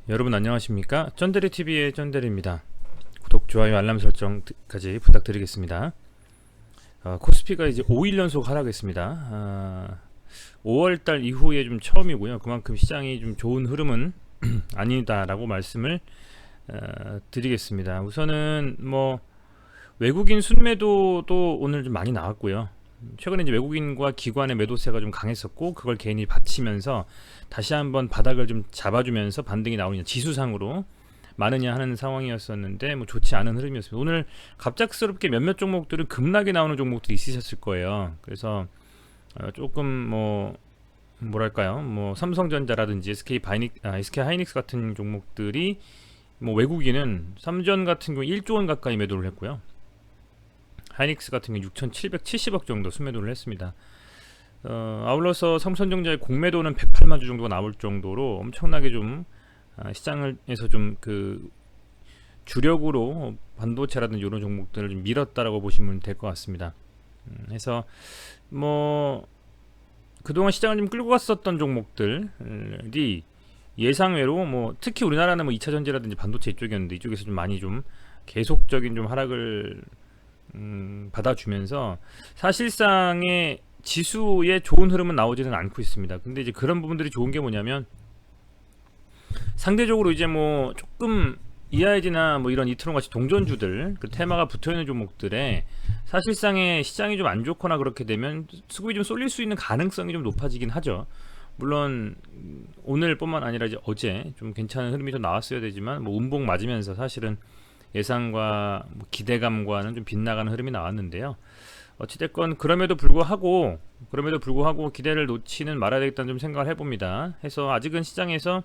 여러분 안녕하십니까? 쩐데리TV의 쩐데리입니다. 구독, 좋아요, 알람 설정까지 부탁드리겠습니다. 코스피가 이제 5일 연속 하락했습니다. 5월달 이후에 좀 처음이고요. 그만큼 시장이 좀 좋은 흐름은 아니다라고 말씀을 드리겠습니다. 우선은 뭐 외국인 순매도도 오늘 좀 많이 나왔고요. 최근에 이제 외국인과 기관의 매도세가 좀 강했었고 그걸 개인이 받치면서 다시 한번 바닥을 좀 잡아주면서 반등이 나오는 지수상으로 많으냐 하는 상황이었었는데 뭐 좋지 않은 흐름이었습니다. 오늘 갑작스럽게 몇몇 종목들은 급락이 나오는 종목들이 있으셨을 거예요. 그래서 조금 뭐 뭐랄까요, 뭐 삼성전자라든지 SK 하이닉스 같은 종목들이 뭐 외국인은 삼전 같은 경우 1조 원 가까이 매도를 했고요. 하이닉스 같은 경우 6,770억 정도 순매도를 했습니다. 아울러서 삼성전자의 공매도는 108만 주 정도가 나올 정도로 엄청나게 좀 시장에서 좀 그 주력으로 반도체라든지 이런 종목들을 좀 밀었다라고 보시면 될 것 같습니다. 해서 뭐 그동안 시장을 좀 끌고 갔었던 종목들이 예상외로 뭐 특히 우리나라는 뭐 2차 전지라든지 반도체 이쪽이었는데 이쪽에서 좀 많이 좀 계속적인 좀 하락을 받아주면서 사실상의 지수에 좋은 흐름은 나오지는 않고 있습니다. 근데 이제 그런 부분들이 좋은 게 뭐냐면 상대적으로 이제 뭐 조금 EIG나 뭐 이런 이트론 같이 동전주들 그 테마가 붙어있는 종목들에 사실상의 시장이 좀 안 좋거나 그렇게 되면 수급이 좀 쏠릴 수 있는 가능성이 좀 높아지긴 하죠. 물론 오늘뿐만 아니라 이제 어제 좀 괜찮은 흐름이 더 나왔어야 되지만 뭐 운봉 맞으면서 사실은 예상과 뭐 기대감과는 좀 빗나가는 흐름이 나왔는데요. 어찌됐건 그럼에도 불구하고 기대를 놓지는 말아야 되겠다는 좀 생각을 해봅니다. 해서 아직은 시장에서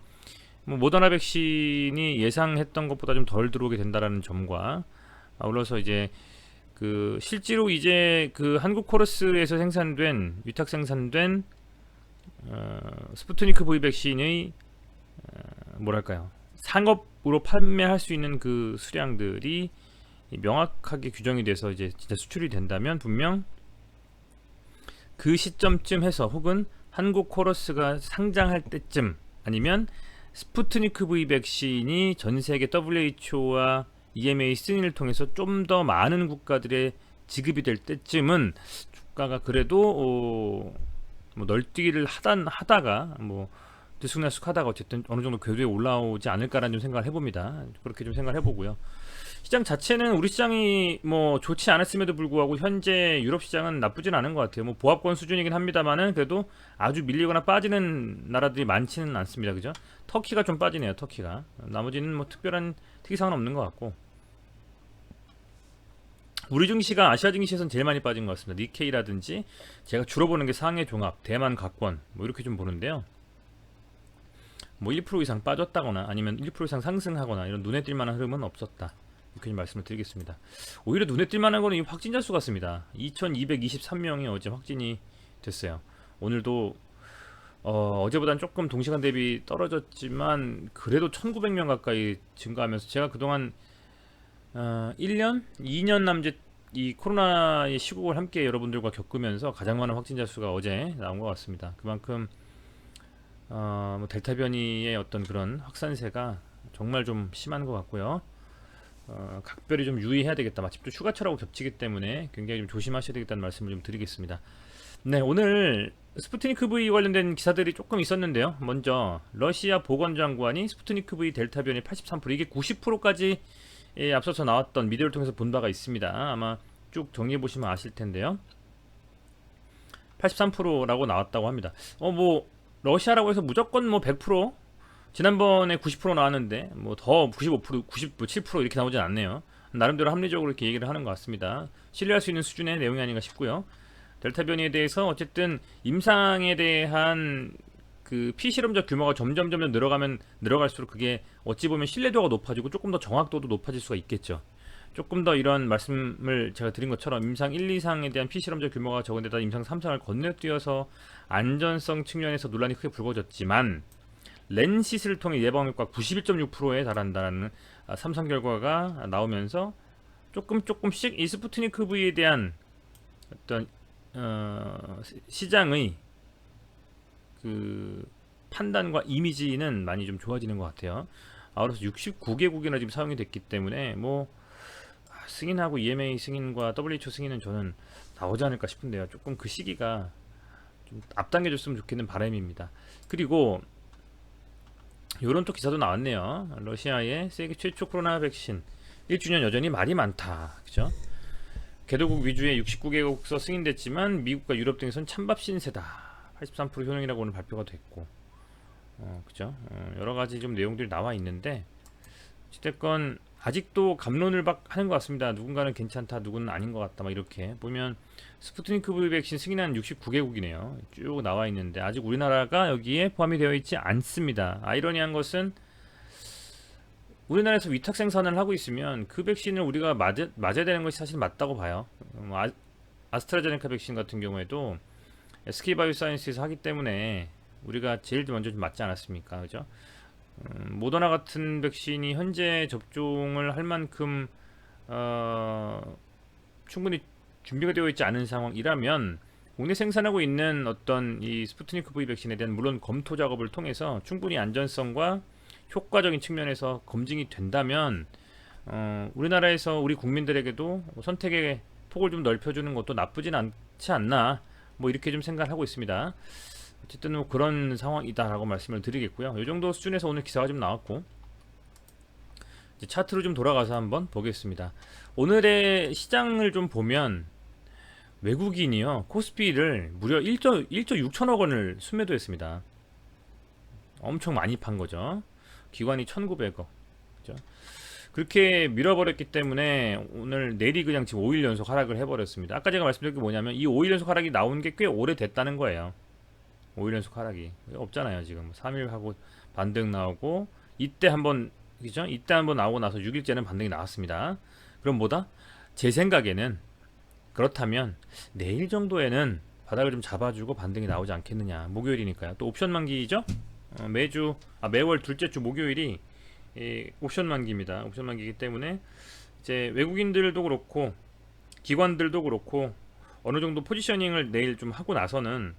뭐 모더나 백신이 예상했던 것보다 좀 덜 들어오게 된다라는 점과 아울러서 이제 그 실제로 이제 그 한국 코러스에서 생산된 위탁 생산된 스푸트니크 V 백신의 뭐랄까요, 상업으로 판매할 수 있는 그 수량들이 명확하게 규정이 돼서 이제 진짜 수출이 된다면 분명 그 시점쯤 해서 혹은 한국 코러스가 상장할 때쯤 아니면 스푸트니크 V 백신이 전 세계 WHO와 EMA 승인을 통해서 좀 더 많은 국가들의 지급이 될 때쯤은 주가가 그래도 뭐 널뛰기를 하다가 뭐 들쑥날쑥하다가 어쨌든 어느 정도 궤도에 올라오지 않을까라는 좀 생각을 해봅니다. 그렇게 좀 생각을 해보고요. 시장 자체는 우리 시장이 뭐 좋지 않았음에도 불구하고 현재 유럽 시장은 나쁘진 않은 것 같아요. 뭐 보합권 수준이긴 합니다만은 그래도 아주 밀리거나 빠지는 나라들이 많지는 않습니다. 그죠? 터키가 좀 빠지네요. 터키가. 나머지는 뭐 특별한 특이사항은 없는 것 같고. 우리 증시가 아시아 증시에서는 제일 많이 빠진 것 같습니다. 니케이라든지 제가 주로 보는 게 상해 종합, 대만 각권 뭐 이렇게 좀 보는데요. 뭐 1% 이상 빠졌다거나 아니면 1% 이상 상승하거나 이런 눈에 띌 만한 흐름은 없었다. 이렇게 말씀을 드리겠습니다. 오히려 눈에 띌 만한 거는 이 확진자 수 같습니다. 2223명이 어제 확진이 됐어요. 오늘도 어제보다는 조금 동시간 대비 떨어졌지만 그래도 1900명 가까이 증가하면서 제가 그동안 1년, 2년 남짓 이 코로나의 시국을 함께 여러분들과 겪으면서 가장 많은 확진자 수가 어제 나온 것 같습니다. 그만큼 뭐 델타 변이의 어떤 그런 확산세가 정말 좀 심한 것 같고요. 각별히 좀 유의해야 되겠다. 마침 또 휴가철하고 겹치기 때문에 굉장히 좀 조심하셔야 되겠다는 말씀을 좀 드리겠습니다. 네, 오늘 스푸트니크 V 관련된 기사들이 조금 있었는데요. 먼저 러시아 보건장관이 스푸트니크 V 델타 변이 83% 이게 90%까지 앞서서 나왔던 미디어를 통해서 본 바가 있습니다. 아마 쭉 정리해 보시면 아실 텐데요. 83%라고 나왔다고 합니다. 뭐 러시아라고 해서 무조건 뭐 100%, 지난번에 90% 나왔는데 뭐 더 95%, 97% 이렇게 나오진 않네요. 나름대로 합리적으로 이렇게 얘기를 하는 것 같습니다. 신뢰할 수 있는 수준의 내용이 아닌가 싶고요. 델타 변이에 대해서 어쨌든 임상에 대한 그 피실험적 규모가 점점 늘어가면 늘어갈수록 그게 어찌 보면 신뢰도가 높아지고 조금 더 정확도도 높아질 수가 있겠죠. 조금 더 이런 말씀을 제가 드린 것처럼 임상 1, 2상에 대한 피실험적 규모가 적은데다 임상 3상을 건너뛰어서 안전성 측면에서 논란이 크게 불거졌지만 렌시스를 통해 예방효과 91.6%에 달한다는 3상 결과가 나오면서 조금씩 이 스푸트니크 V에 대한 어떤 시장의 그 판단과 이미지는 많이 좀 좋아지는 것 같아요. 그래서 69개국이나 지금 사용이 됐기 때문에 뭐 승인하고 EMA 승인과 WHO 승인은 저는 나오지 않을까 싶은데요. 조금 그 시기가 좀 앞당겨 줬으면 좋겠는 바람입니다. 그리고 요런 또 기사도 나왔네요. 러시아의 세계 최초 코로나 백신 1주년 여전히 말이 많다. 그죠? 개도국 위주의 69개국서 승인됐지만 미국과 유럽 등에선 찬밥 신세다. 83% 효능이라고 오늘 발표가 됐고, 그죠? 여러 가지 좀 내용들이 나와 있는데, 어쨌건 아직도 갑론을 하는 것 같습니다. 누군가는 괜찮다, 누구는 아닌 것 같다, 막 이렇게 보면 스푸트니크 V 백신 승인한 69개국이네요. 쭉 나와 있는데 아직 우리나라가 여기에 포함이 되어 있지 않습니다. 아이러니한 것은 우리나라에서 위탁 생산을 하고 있으면 그 백신을 우리가 맞아야 되는 것이 사실 맞다고 봐요. 아스트라제네카 백신 같은 경우에도 SK바이오사이언스에서 하기 때문에 우리가 제일 먼저 좀 맞지 않았습니까? 그죠? 모더나 같은 백신이 현재 접종을 할 만큼 충분히 준비가 되어 있지 않은 상황이라면 국내 생산하고 있는 어떤 이 스푸트니크 V 백신에 대한 물론 검토 작업을 통해서 충분히 안전성과 효과적인 측면에서 검증이 된다면 우리나라에서 우리 국민들에게도 선택의 폭을 좀 넓혀주는 것도 나쁘진 않지 않나, 뭐 이렇게 좀 생각을 하고 있습니다. 어쨌든 뭐 그런 상황이다라고 말씀을 드리겠고요. 이 정도 수준에서 오늘 기사가 좀 나왔고, 이제 차트로 좀 돌아가서 한번 보겠습니다. 오늘의 시장을 좀 보면 외국인이요, 코스피를 무려 1조 6천억 원을 순매도했습니다. 엄청 많이 판 거죠. 기관이 1,900억. 그죠? 그렇게 밀어버렸기 때문에 오늘 내리 그냥 지금 5일 연속 하락을 해버렸습니다. 아까 제가 말씀드린 게 뭐냐면 이 5일 연속 하락이 나온 게 꽤 오래됐다는 거예요. 5일 연속 하락이 없잖아요. 지금 3일 하고 반등 나오고, 이때 한번, 그죠? 이때 한번 나오고 나서 6일째는 반등이 나왔습니다. 그럼 뭐다? 제 생각에는 그렇다면 내일 정도에는 바닥을 좀 잡아주고 반등이 나오지 않겠느냐. 목요일이니까요. 또 옵션 만기죠? 매월 둘째 주 목요일이 옵션 만기입니다. 옵션 만기이기 때문에 이제 외국인들도 그렇고 기관들도 그렇고 어느 정도 포지셔닝을 내일 좀 하고 나서는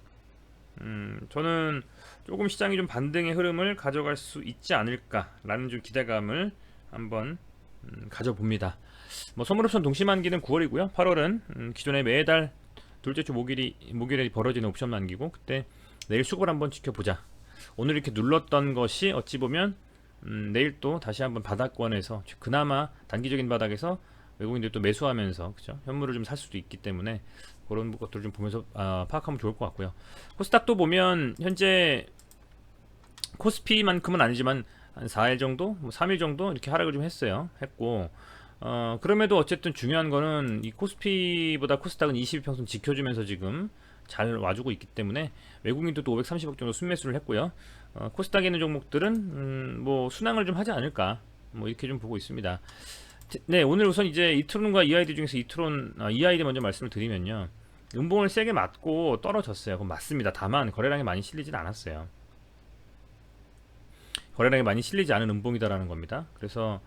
저는 조금 시장이 좀 반등의 흐름을 가져갈 수 있지 않을까라는 좀 기대감을 한번 가져봅니다. 뭐 선물옵션 동시만기는 9월이고요. 8월은 기존에 매달 둘째 주 목요일에 벌어지는 옵션 만기고, 그때 내일 수급을 한번 지켜보자. 오늘 이렇게 눌렀던 것이 어찌 보면 내일 또 다시 한번 바닥권에서, 그나마 단기적인 바닥에서 외국인들이 또 매수하면서, 그죠? 현물을 좀 살 수도 있기 때문에 그런 것들을 좀 보면서 파악하면 좋을 것 같고요. 코스닥도 보면 현재 코스피만큼은 아니지만 한 4일 정도, 뭐 3일 정도 이렇게 하락을 좀 했고, 그럼에도 어쨌든 중요한 거는 이 코스피보다 코스닥은 20일평선 지켜주면서 지금 잘 와주고 있기 때문에 외국인도 또 530억 정도 순매수를 했고요. 코스닥에 있는 종목들은 뭐 순항을 좀 하지 않을까, 뭐 이렇게 좀 보고 있습니다. 네, 오늘 우선 이제 이트론과 EID 중에서 EID 먼저 말씀을 드리면요, 음봉을 세게 맞고 떨어졌어요. 그건 맞습니다. 다만 거래량이 많이 실리진 않았어요. 거래량이 많이 실리지 않은 음봉이다라는 겁니다. 그래서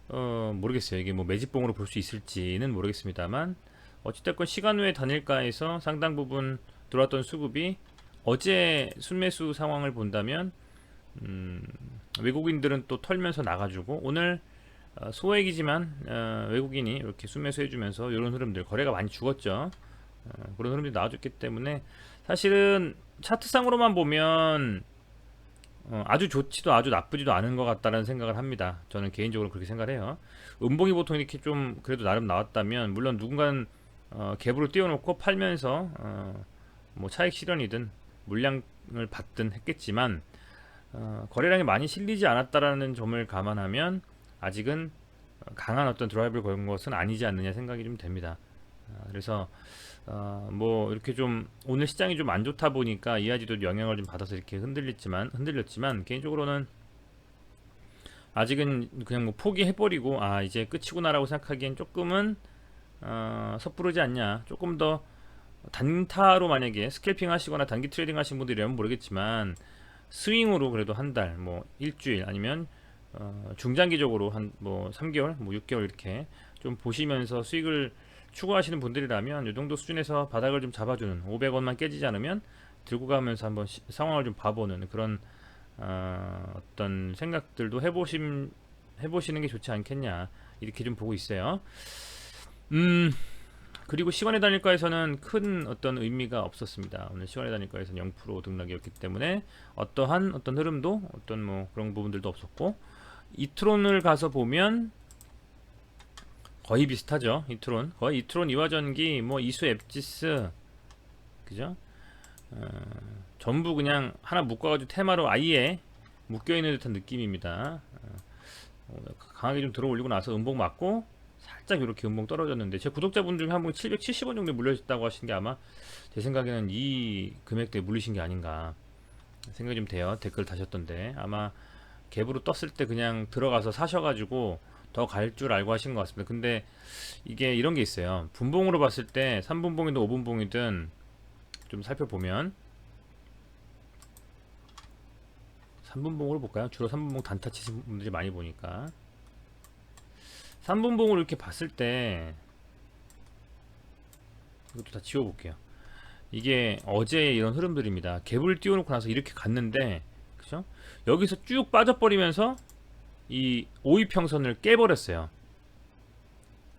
모르겠어요. 이게 뭐 매집봉으로 볼 수 있을지는 모르겠습니다만, 어찌됐건 시간 외 단일가에서 상당 부분 들어왔던 수급이 어제 순매수 상황을 본다면 외국인들은 또 털면서 나가주고, 오늘 소액이지만 외국인이 이렇게 순매수 해주면서 이런 흐름들, 거래가 많이 죽었죠. 그런 흐름들이 나와줬기 때문에 사실은 차트상으로만 보면 아주 좋지도 아주 나쁘지도 않은 것 같다는 생각을 합니다. 저는 개인적으로 그렇게 생각해요. 음봉이 보통 이렇게 좀 그래도 나름 나왔다면, 물론 누군가는 갭으로 띄워놓고 팔면서 뭐 차익 실현이든 물량을 받든 했겠지만, 거래량이 많이 실리지 않았다라는 점을 감안하면 아직은 강한 어떤 드라이브를 건 것은 아니지 않느냐 생각이 좀 됩니다. 그래서 뭐 이렇게 좀 오늘 시장이 좀 안 좋다 보니까 EID도 영향을 좀 받아서 이렇게 흔들렸지만 개인적으로는 아직은 그냥 뭐 포기해버리고 이제 끝이구나라고 생각하기엔 조금은 섣부르지 않냐. 조금 더 단타로 만약에 스캘핑 하시거나 단기 트레이딩 하신 분들이라면 모르겠지만, 스윙으로 그래도 한 달, 뭐 일주일, 아니면 중장기적으로 한 뭐 3개월, 뭐 6개월 이렇게 좀 보시면서 수익을 추구하시는 분들이라면 이 정도 수준에서 바닥을 좀 잡아주는, 500원만 깨지지 않으면 들고 가면서 한번 상황을 좀 봐보는 그런 어떤 생각들도 해보시는 게 좋지 않겠냐 이렇게 좀 보고 있어요. 그리고 시간의 단일가에서는 큰 어떤 의미가 없었습니다. 오늘 시간의 단일가에서는 0% 등락이었기 때문에 어떠한 어떤 흐름도 어떤 뭐 그런 부분들도 없었고, 이트론을 가서 보면 거의 비슷하죠. 이트론 거의 이트론 이화전기 뭐 이수 앱지스 그죠? 전부 그냥 하나 묶어가지고 테마로 아예 묶여있는 듯한 느낌입니다. 강하게 좀 들어 올리고 나서 음봉 맞고 살짝 이렇게 음봉 떨어졌는데, 제 구독자분 중에 한 분이 770원 정도 물려졌다고 하신 게 아마 제 생각에는 이 금액대에 물리신 게 아닌가 생각이 좀 돼요. 댓글 다셨던데 아마 갭으로 떴을 때 그냥 들어가서 사셔가지고 더 갈 줄 알고 하신 것 같습니다. 근데 이게 이런 게 있어요. 분봉으로 봤을 때 3분봉이든 5분봉이든 좀 살펴보면, 3분봉으로 볼까요? 주로 3분봉 단타 치신 분들이 많이 보니까 3분봉으로 이렇게 봤을 때, 이것도 다 지워볼게요. 이게 어제 이런 흐름들입니다. 갭을 띄워놓고 나서 이렇게 갔는데, 그죠? 여기서 쭉 빠져버리면서 이 5위평선을 깨버렸어요.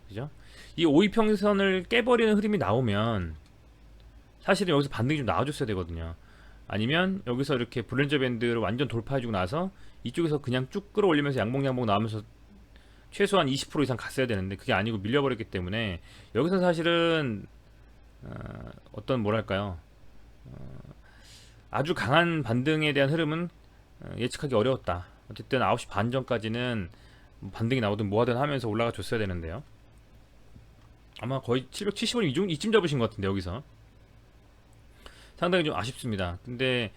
그죠? 이 5위평선을 깨버리는 흐름이 나오면 사실은 여기서 반등이 좀 나와줬어야 되거든요. 아니면 여기서 이렇게 볼린저 밴드를 완전 돌파해주고 나서 이쪽에서 그냥 쭉 끌어올리면서 양봉 나오면서 최소한 20% 이상 갔어야 되는데 그게 아니고 밀려버렸기 때문에 여기서 사실은 어떤 뭐랄까요, 아주 강한 반등에 대한 흐름은 예측하기 어려웠다. 어쨌든 9시 반 전까지는 반등이 나오든 뭐하든 하면서 올라가 줬어야 되는데요. 아마 거의 770원 이쯤 잡으신 것 같은데 여기서 상당히 좀 아쉽습니다. 근데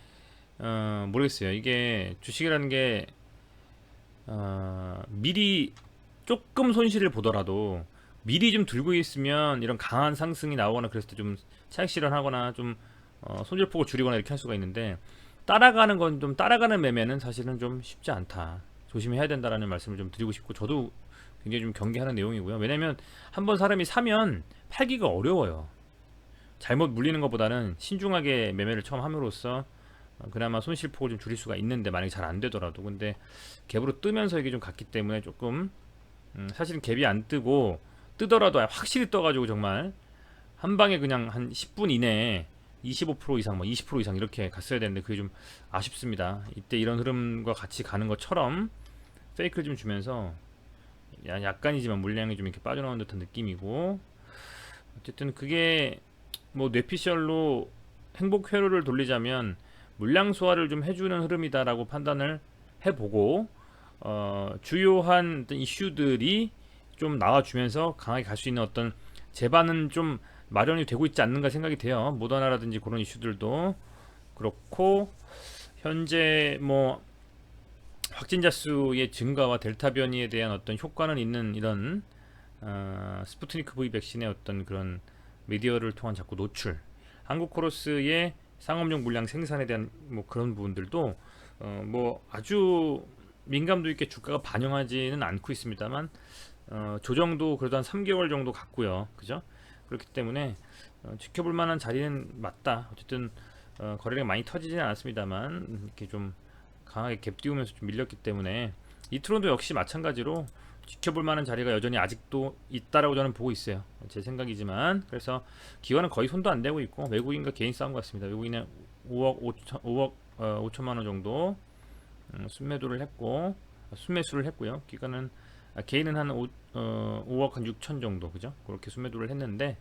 모르겠어요. 이게 주식이라는 게 미리 조금 손실을 보더라도 미리 좀 들고 있으면 이런 강한 상승이 나오거나 그랬을 때 좀 차익 실현하거나 좀 손실폭을 줄이거나 이렇게 할 수가 있는데, 따라가는 건 좀 따라가는 매매는 사실은 좀 쉽지 않다. 조심해야 된다라는 말씀을 좀 드리고 싶고, 저도 굉장히 좀 경계하는 내용이고요. 왜냐면 한번 사람이 사면 팔기가 어려워요. 잘못 물리는 것보다는 신중하게 매매를 처음 함으로써 그나마 손실폭을 좀 줄일 수가 있는데, 만약에 잘 안 되더라도. 근데 갭으로 뜨면서 이게 좀 갔기 때문에 조금 사실은 갭이 안 뜨고 뜨더라도 확실히 떠가지고 정말 한 방에 그냥 한 10분 이내에 25% 이상, 뭐 20% 이상 이렇게 갔어야 되는데 그게 좀 아쉽습니다. 이때 이런 흐름과 같이 가는 것처럼 페이크를 좀 주면서 약간이지만 물량이 좀 이렇게 빠져나오는 듯한 느낌이고, 어쨌든 그게 뭐 뇌피셜로 행복 회로를 돌리자면 물량 소화를 좀 해주는 흐름이다라고 판단을 해보고, 주요한 어떤 이슈들이 좀 나와주면서 강하게 갈 수 있는 어떤 제반은 좀 마련이 되고 있지 않는가 생각이 돼요. 모더나라든지 그런 이슈들도 그렇고, 현재 뭐 확진자 수의 증가와 델타 변이에 대한 어떤 효과는 있는 이런 스푸트니크 V 백신의 어떤 그런 미디어를 통한 자꾸 노출, 한국 코러스의 상업용 물량 생산에 대한 뭐 그런 부분들도 뭐 아주 민감도 있게 주가가 반영하지는 않고 있습니다만 조정도 그래도 한 3개월 정도 갔고요. 그죠? 그렇기 때문에 지켜볼 만한 자리는 맞다. 어쨌든 거래량이 많이 터지지는 않았습니다만 이렇게 좀 강하게 갭 띄우면서 좀 밀렸기 때문에 이트론도 역시 마찬가지로 지켜볼 만한 자리가 여전히 아직도 있다라고 저는 보고 있어요. 제 생각이지만. 그래서 기관은 거의 손도 안 대고 있고 외국인과 개인 싸움 같습니다. 외국인은 5억 5천만 원 정도 순매도를 했고, 순매수를 했고요. 기관은 개인은 한 5억 한 6천 정도, 그죠? 그렇게 순매도를 했는데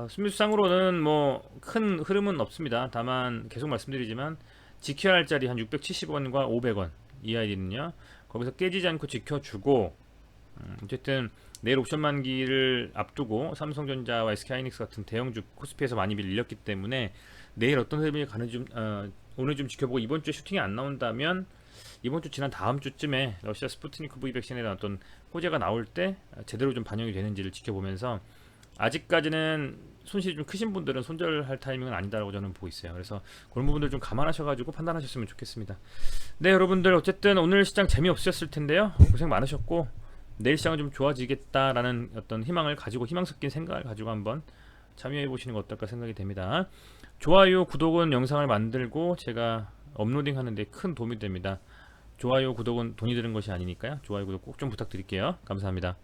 순매수상으로는 뭐 큰 흐름은 없습니다. 다만 계속 말씀드리지만 지켜야 할 자리 한 670원과 500원 이 아이디는요, 거기서 깨지지 않고 지켜주고, 어쨌든 내일 옵션 만기를 앞두고 삼성전자와 SK하이닉스 같은 대형주 코스피에서 많이 밀렸기 때문에 내일 어떤 흐름이 가는지 좀 오늘 좀 지켜보고, 이번 주에 슈팅이 안 나온다면 이번 주 지난 다음 주쯤에 러시아 스푸트니크 V 백신에 대한 어떤 호재가 나올 때 제대로 좀 반영이 되는지를 지켜보면서, 아직까지는 손실이 좀 크신 분들은 손절할 타이밍은 아니다라고 저는 보고 있어요. 그래서 그런 부분들 좀 감안하셔가지고 판단하셨으면 좋겠습니다. 네, 여러분들 어쨌든 오늘 시장 재미없으셨을 텐데요. 고생 많으셨고 내일 시장은 좀 좋아지겠다라는 어떤 희망을 가지고, 희망 섞인 생각을 가지고 한번 참여해 보시는 거 어떨까 생각이 됩니다. 좋아요, 구독은 영상을 만들고 제가 업로딩 하는데 큰 도움이 됩니다. 좋아요, 구독은 돈이 드는 것이 아니니까요. 좋아요, 구독 꼭 좀 부탁드릴게요. 감사합니다.